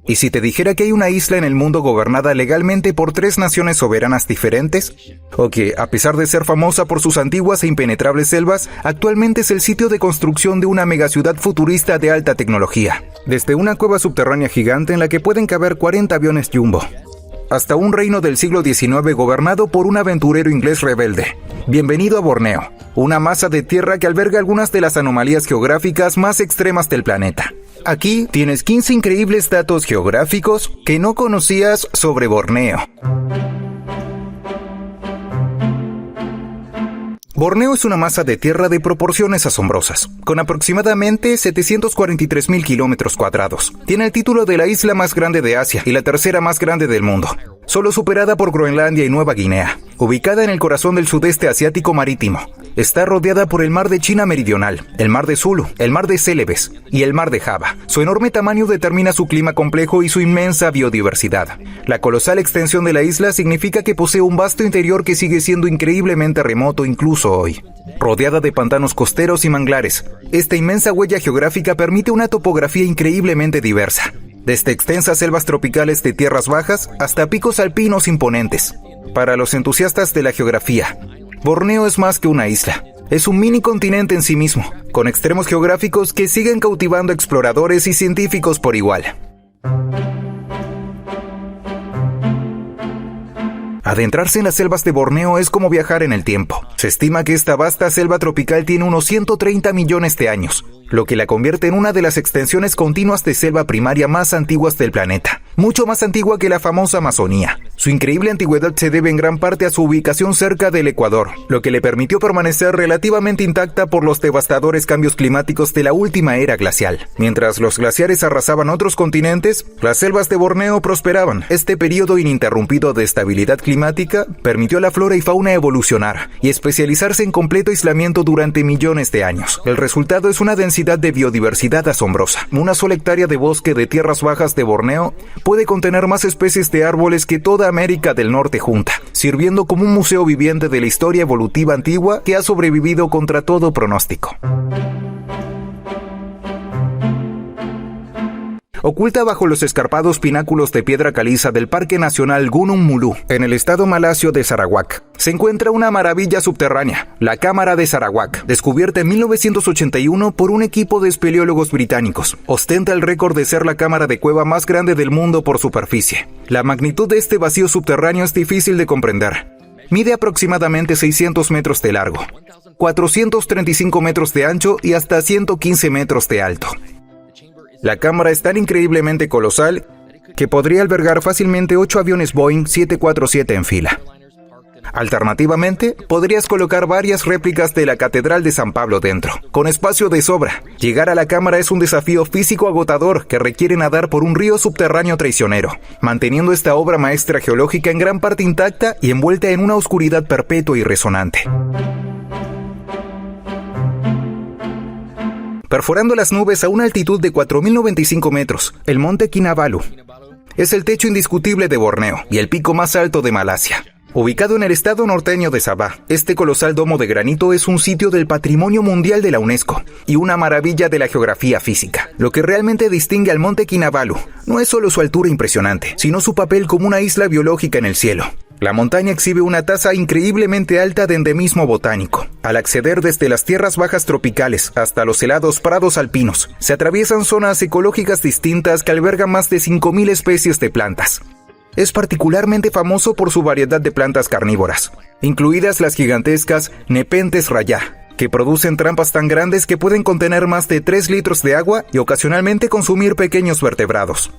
¿Y si te dijera que hay una isla en el mundo gobernada legalmente por 3 naciones soberanas diferentes? O que, a pesar de ser famosa por sus antiguas e impenetrables selvas, actualmente es el sitio de construcción de una megaciudad futurista de alta tecnología. Desde una cueva subterránea gigante en la que pueden caber 40 aviones Jumbo, hasta un reino del siglo XIX gobernado por un aventurero inglés rebelde. Bienvenido a Borneo, una masa de tierra que alberga algunas de las anomalías geográficas más extremas del planeta. Aquí tienes 15 increíbles datos geográficos que no conocías sobre Borneo. Borneo es una masa de tierra de proporciones asombrosas, con aproximadamente 743.000 kilómetros cuadrados. Tiene el título de la isla más grande de Asia y la tercera más grande del mundo, solo superada por Groenlandia y Nueva Guinea. Ubicada en el corazón del sudeste asiático marítimo, está rodeada por el mar de China Meridional, el mar de Sulu, el mar de Celebes y el mar de Java. Su enorme tamaño determina su clima complejo y su inmensa biodiversidad. La colosal extensión de la isla significa que posee un vasto interior que sigue siendo increíblemente remoto incluso hoy. Rodeada de pantanos costeros y manglares, esta inmensa huella geográfica permite una topografía increíblemente diversa, desde extensas selvas tropicales de tierras bajas hasta picos alpinos imponentes. Para los entusiastas de la geografía, Borneo es más que una isla. Es un mini continente en sí mismo, con extremos geográficos que siguen cautivando a exploradores y científicos por igual. Adentrarse en las selvas de Borneo es como viajar en el tiempo. Se estima que esta vasta selva tropical tiene unos 130 millones de años, lo que la convierte en una de las extensiones continuas de selva primaria más antiguas del planeta, mucho más antigua que la famosa Amazonía. Su increíble antigüedad se debe en gran parte a su ubicación cerca del Ecuador, lo que le permitió permanecer relativamente intacta por los devastadores cambios climáticos de la última era glacial. Mientras los glaciares arrasaban otros continentes, las selvas de Borneo prosperaban. Este periodo ininterrumpido de estabilidad climática permitió a la flora y fauna evolucionar y especializarse en completo aislamiento durante millones de años. El resultado es una densidad de biodiversidad asombrosa. Una sola hectárea de bosque de tierras bajas de Borneo puede contener más especies de árboles que toda América del Norte junta, sirviendo como un museo viviente de la historia evolutiva antigua que ha sobrevivido contra todo pronóstico. Oculta bajo los escarpados pináculos de piedra caliza del Parque Nacional Gunung Mulu, en el estado malasio de Sarawak, se encuentra una maravilla subterránea, la Cámara de Sarawak, descubierta en 1981 por un equipo de espeleólogos británicos. Ostenta el récord de ser la cámara de cueva más grande del mundo por superficie. La magnitud de este vacío subterráneo es difícil de comprender. Mide aproximadamente 600 metros de largo, 435 metros de ancho y hasta 115 metros de alto. La cámara es tan increíblemente colosal que podría albergar fácilmente 8 aviones Boeing 747 en fila. Alternativamente, podrías colocar varias réplicas de la Catedral de San Pablo dentro, con espacio de sobra. Llegar a la cámara es un desafío físico agotador que requiere nadar por un río subterráneo traicionero, manteniendo esta obra maestra geológica en gran parte intacta y envuelta en una oscuridad perpetua y resonante. Perforando las nubes a una altitud de 4.095 metros, el monte Kinabalu es el techo indiscutible de Borneo y el pico más alto de Malasia. Ubicado en el estado norteño de Sabah, este colosal domo de granito es un sitio del Patrimonio Mundial de la UNESCO y una maravilla de la geografía física. Lo que realmente distingue al monte Kinabalu no es solo su altura impresionante, sino su papel como una isla biológica en el cielo. La montaña exhibe una tasa increíblemente alta de endemismo botánico. Al acceder desde las tierras bajas tropicales hasta los helados prados alpinos, se atraviesan zonas ecológicas distintas que albergan más de 5.000 especies de plantas. Es particularmente famoso por su variedad de plantas carnívoras, incluidas las gigantescas Nepenthes raya, que producen trampas tan grandes que pueden contener más de 3 litros de agua y ocasionalmente consumir pequeños vertebrados.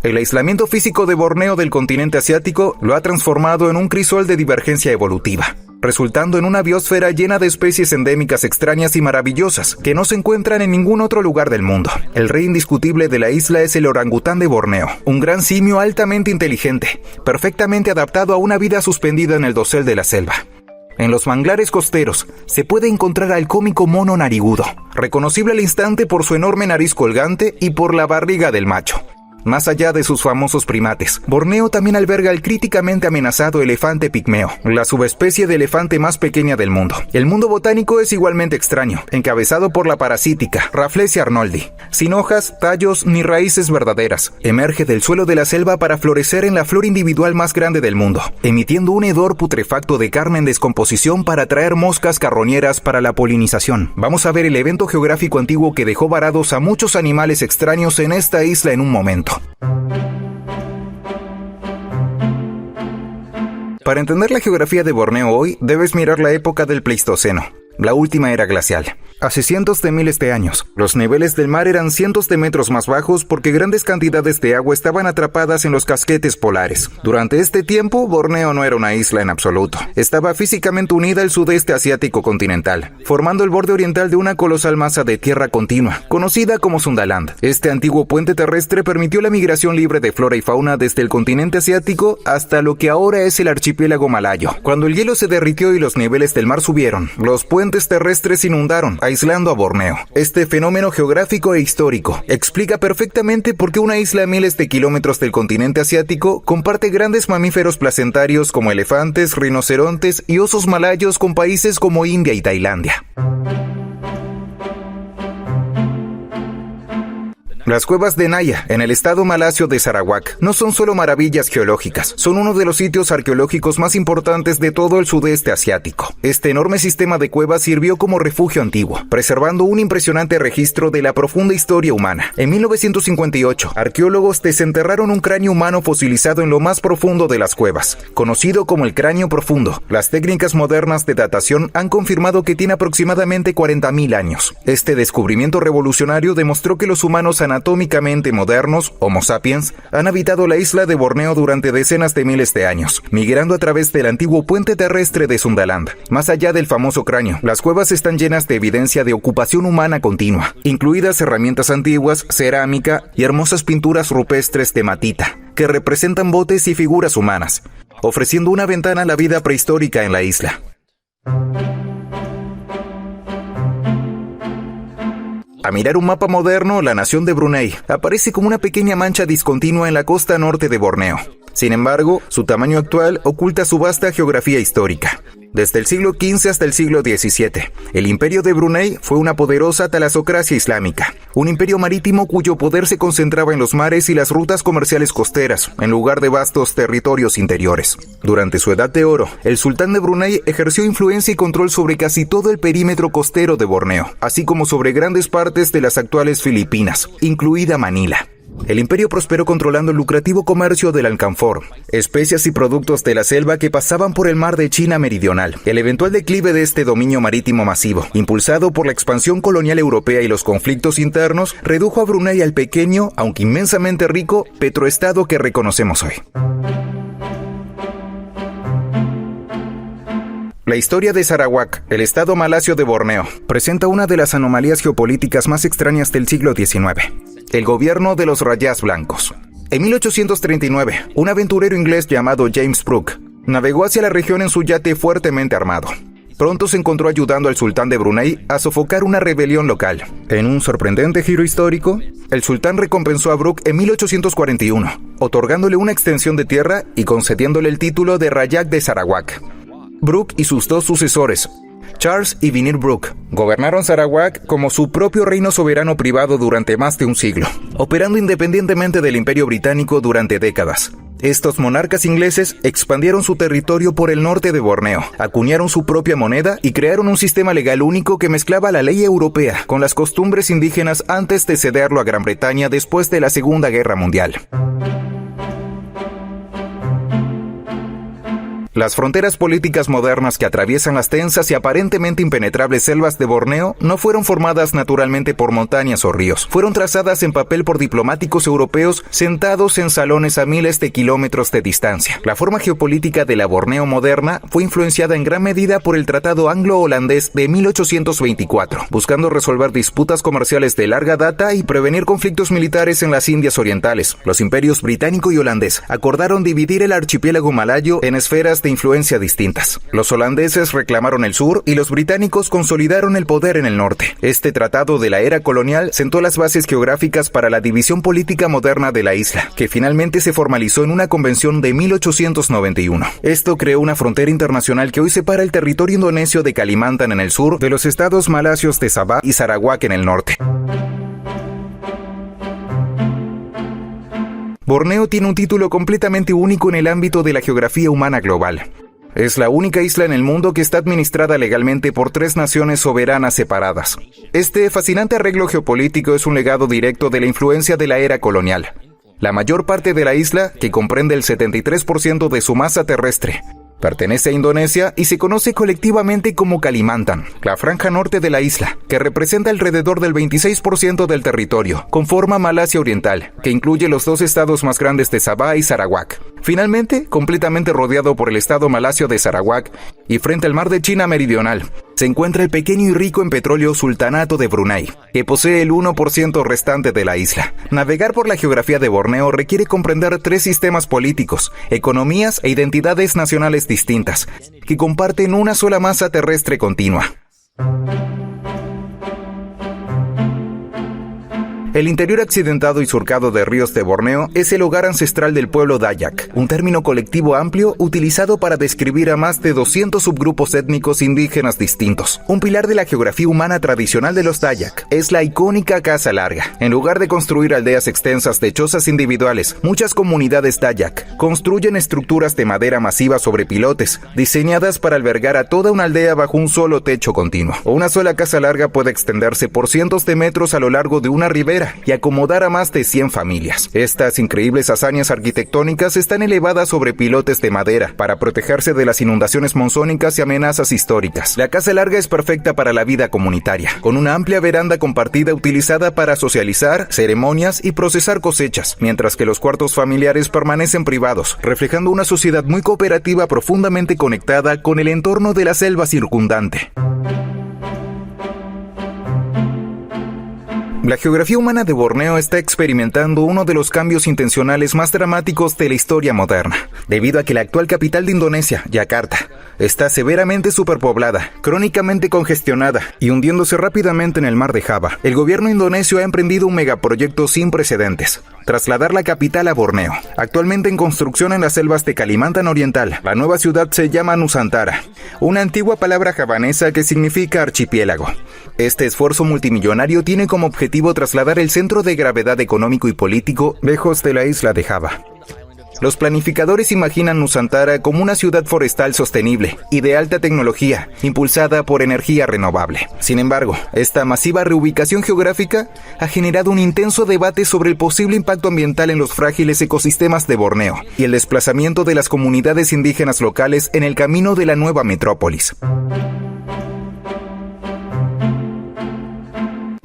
El aislamiento físico de Borneo del continente asiático lo ha transformado en un crisol de divergencia evolutiva, resultando en una biosfera llena de especies endémicas extrañas y maravillosas que no se encuentran en ningún otro lugar del mundo. El rey indiscutible de la isla es el orangután de Borneo, un gran simio altamente inteligente, perfectamente adaptado a una vida suspendida en el dosel de la selva. En los manglares costeros se puede encontrar al cómico mono narigudo, reconocible al instante por su enorme nariz colgante y por la barriga del macho. Más allá de sus famosos primates, Borneo también alberga el críticamente amenazado elefante pigmeo, la subespecie de elefante más pequeña del mundo. El mundo botánico es igualmente extraño, encabezado por la parasítica Rafflesia arnoldi. Sin hojas, tallos ni raíces verdaderas, emerge del suelo de la selva para florecer en la flor individual más grande del mundo, emitiendo un hedor putrefacto de carne en descomposición para atraer moscas carroñeras para la polinización. Vamos a ver el evento geográfico antiguo que dejó varados a muchos animales extraños en esta isla en un momento. Para entender la geografía de Borneo hoy, debes mirar la época del Pleistoceno, la última era glacial. Hace cientos de miles de años, los niveles del mar eran cientos de metros más bajos porque grandes cantidades de agua estaban atrapadas en los casquetes polares. Durante este tiempo, Borneo no era una isla en absoluto. Estaba físicamente unida al sudeste asiático continental, formando el borde oriental de una colosal masa de tierra continua, conocida como Sundaland. Este antiguo puente terrestre permitió la migración libre de flora y fauna desde el continente asiático hasta lo que ahora es el archipiélago malayo. Cuando el hielo se derritió y los niveles del mar subieron, los puentes terrestres inundaron, aislando a Borneo. Este fenómeno geográfico e histórico explica perfectamente por qué una isla a miles de kilómetros del continente asiático comparte grandes mamíferos placentarios como elefantes, rinocerontes y osos malayos con países como India y Tailandia. Las cuevas de Naya, en el estado malasio de Sarawak, no son solo maravillas geológicas, son uno de los sitios arqueológicos más importantes de todo el sudeste asiático. Este enorme sistema de cuevas sirvió como refugio antiguo, preservando un impresionante registro de la profunda historia humana. En 1958, arqueólogos desenterraron un cráneo humano fosilizado en lo más profundo de las cuevas, conocido como el cráneo profundo. Las técnicas modernas de datación han confirmado que tiene aproximadamente 40.000 años. Este descubrimiento revolucionario demostró que los humanos anatómicamente modernos, Homo sapiens, han habitado la isla de Borneo durante decenas de miles de años, migrando a través del antiguo puente terrestre de Sundaland. Más allá del famoso cráneo, las cuevas están llenas de evidencia de ocupación humana continua, incluidas herramientas antiguas, cerámica y hermosas pinturas rupestres de matita, que representan botes y figuras humanas, ofreciendo una ventana a la vida prehistórica en la isla. A mirar un mapa moderno, la nación de Brunei aparece como una pequeña mancha discontinua en la costa norte de Borneo. Sin embargo, su tamaño actual oculta su vasta geografía histórica. Desde el siglo XV hasta el siglo XVII, el imperio de Brunei fue una poderosa talasocracia islámica, un imperio marítimo cuyo poder se concentraba en los mares y las rutas comerciales costeras, en lugar de vastos territorios interiores. Durante su edad de oro, el sultán de Brunei ejerció influencia y control sobre casi todo el perímetro costero de Borneo, así como sobre grandes partes de las actuales Filipinas, incluida Manila. El imperio prosperó controlando el lucrativo comercio del alcanfor, especias y productos de la selva que pasaban por el mar de China meridional. El eventual declive de este dominio marítimo masivo, impulsado por la expansión colonial europea y los conflictos internos, redujo a Brunei al pequeño, aunque inmensamente rico, petroestado que reconocemos hoy. La historia de Sarawak, el estado malasio de Borneo, presenta una de las anomalías geopolíticas más extrañas del siglo XIX. El gobierno de los rayas blancos. En 1839, un aventurero inglés llamado James Brooke navegó hacia la región en su yate fuertemente armado. Pronto se encontró ayudando al sultán de Brunei a sofocar una rebelión local. En un sorprendente giro histórico, el sultán recompensó a Brooke en 1841, otorgándole una extensión de tierra y concediéndole el título de Rayak de Sarawak. Brooke y sus dos sucesores, Charles y Vinir Brooke, gobernaron Sarawak como su propio reino soberano privado durante más de un siglo, operando independientemente del Imperio Británico durante décadas. Estos monarcas ingleses expandieron su territorio por el norte de Borneo, acuñaron su propia moneda y crearon un sistema legal único que mezclaba la ley europea con las costumbres indígenas antes de cederlo a Gran Bretaña después de la Segunda Guerra Mundial. Las fronteras políticas modernas que atraviesan las tensas y aparentemente impenetrables selvas de Borneo no fueron formadas naturalmente por montañas o ríos. Fueron trazadas en papel por diplomáticos europeos sentados en salones a miles de kilómetros de distancia. La forma geopolítica de la Borneo moderna fue influenciada en gran medida por el Tratado Anglo-Holandés de 1824, buscando resolver disputas comerciales de larga data y prevenir conflictos militares en las Indias Orientales. Los imperios británico y holandés acordaron dividir el archipiélago malayo en esferas de influencia distintas. Los holandeses reclamaron el sur y los británicos consolidaron el poder en el norte. Este tratado de la era colonial sentó las bases geográficas para la división política moderna de la isla, que finalmente se formalizó en una convención de 1891. Esto creó una frontera internacional que hoy separa el territorio indonesio de Kalimantan en el sur de los estados malasios de Sabah y Sarawak en el norte. Borneo tiene un título completamente único en el ámbito de la geografía humana global. Es la única isla en el mundo que está administrada legalmente por 3 naciones soberanas separadas. Este fascinante arreglo geopolítico es un legado directo de la influencia de la era colonial. La mayor parte de la isla, que comprende el 73% de su masa terrestre, pertenece a Indonesia y se conoce colectivamente como Kalimantan. La franja norte de la isla, que representa alrededor del 26% del territorio, conforma Malasia Oriental, que incluye los 2 estados más grandes de Sabah y Sarawak. Finalmente, completamente rodeado por el estado malasio de Sarawak y frente al mar de China Meridional, se encuentra el pequeño y rico en petróleo Sultanato de Brunei, que posee el 1% restante de la isla. Navegar por la geografía de Borneo requiere comprender 3 sistemas políticos, economías e identidades nacionales distintas, que comparten una sola masa terrestre continua. El interior accidentado y surcado de ríos de Borneo es el hogar ancestral del pueblo Dayak, un término colectivo amplio utilizado para describir a más de 200 subgrupos étnicos indígenas distintos. Un pilar de la geografía humana tradicional de los Dayak es la icónica casa larga. En lugar de construir aldeas extensas de chozas individuales, muchas comunidades Dayak construyen estructuras de madera masiva sobre pilotes, diseñadas para albergar a toda una aldea bajo un solo techo continuo. Una sola casa larga puede extenderse por cientos de metros a lo largo de una ribera y acomodar a más de 100 familias. Estas increíbles hazañas arquitectónicas están elevadas sobre pilotes de madera para protegerse de las inundaciones monzónicas y amenazas históricas. La casa larga es perfecta para la vida comunitaria, con una amplia veranda compartida utilizada para socializar, ceremonias y procesar cosechas, mientras que los cuartos familiares permanecen privados, reflejando una sociedad muy cooperativa profundamente conectada con el entorno de la selva circundante. La geografía humana de Borneo está experimentando uno de los cambios intencionales más dramáticos de la historia moderna, debido a que la actual capital de Indonesia, Yakarta, está severamente superpoblada, crónicamente congestionada y hundiéndose rápidamente en el mar de Java. El gobierno indonesio ha emprendido un megaproyecto sin precedentes: trasladar la capital a Borneo. Actualmente en construcción en las selvas de Kalimantan Oriental, la nueva ciudad se llama Nusantara, una antigua palabra javanesa que significa archipiélago. Este esfuerzo multimillonario tiene como objetivo trasladar el centro de gravedad económico y político lejos de la isla de Java. Los planificadores imaginan Nusantara como una ciudad forestal sostenible y de alta tecnología, impulsada por energía renovable. Sin embargo, esta masiva reubicación geográfica ha generado un intenso debate sobre el posible impacto ambiental en los frágiles ecosistemas de Borneo y el desplazamiento de las comunidades indígenas locales en el camino de la nueva metrópolis.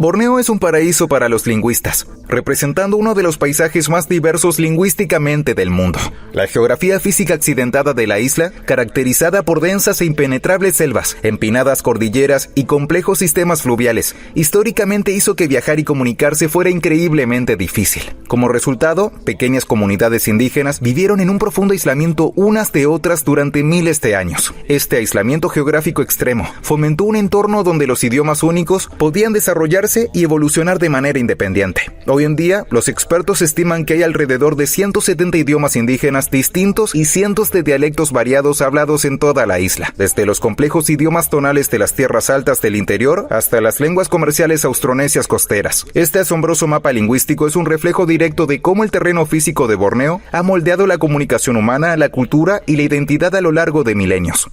Borneo es un paraíso para los lingüistas, representando uno de los paisajes más diversos lingüísticamente del mundo. La geografía física accidentada de la isla, caracterizada por densas e impenetrables selvas, empinadas cordilleras y complejos sistemas fluviales, históricamente hizo que viajar y comunicarse fuera increíblemente difícil. Como resultado, pequeñas comunidades indígenas vivieron en un profundo aislamiento unas de otras durante miles de años. Este aislamiento geográfico extremo fomentó un entorno donde los idiomas únicos podían desarrollarse y evolucionar de manera independiente. Hoy en día, los expertos estiman que hay alrededor de 170 idiomas indígenas distintos y cientos de dialectos variados hablados en toda la isla, desde los complejos idiomas tonales de las tierras altas del interior hasta las lenguas comerciales austronesias costeras. Este asombroso mapa lingüístico es un reflejo directo de cómo el terreno físico de Borneo ha moldeado la comunicación humana, la cultura y la identidad a lo largo de milenios.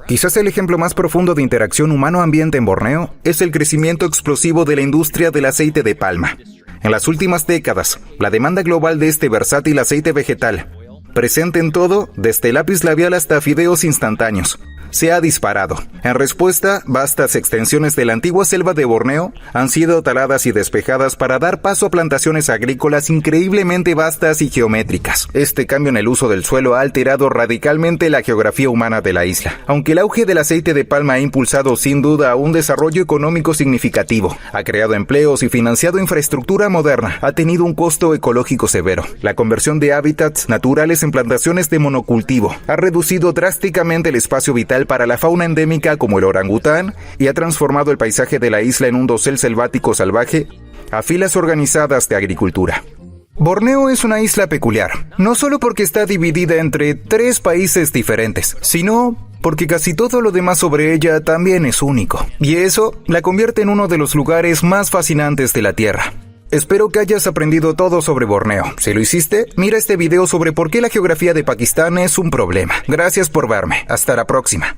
Quizás el ejemplo más profundo de interacción humano-ambiente en Borneo es el crecimiento explosivo de la industria del aceite de palma. En las últimas décadas, la demanda global de este versátil aceite vegetal, presente en todo, desde lápiz labial hasta fideos instantáneos, se ha disparado. En respuesta, vastas extensiones de la antigua selva de Borneo han sido taladas y despejadas para dar paso a plantaciones agrícolas increíblemente vastas y geométricas. Este cambio en el uso del suelo ha alterado radicalmente la geografía humana de la isla. Aunque el auge del aceite de palma ha impulsado sin duda un desarrollo económico significativo, ha creado empleos y financiado infraestructura moderna, ha tenido un costo ecológico severo. La conversión de hábitats naturales en plantaciones de monocultivo ha reducido drásticamente el espacio vital para la fauna endémica como el orangután y ha transformado el paisaje de la isla en un dosel selvático salvaje a filas organizadas de agricultura. Borneo es una isla peculiar, no solo porque está dividida entre 3 países diferentes, sino porque casi todo lo demás sobre ella también es único. Y eso la convierte en uno de los lugares más fascinantes de la Tierra. Espero que hayas aprendido todo sobre Borneo. Si lo hiciste, mira este video sobre por qué la geografía de Pakistán es un problema. Gracias por verme. Hasta la próxima.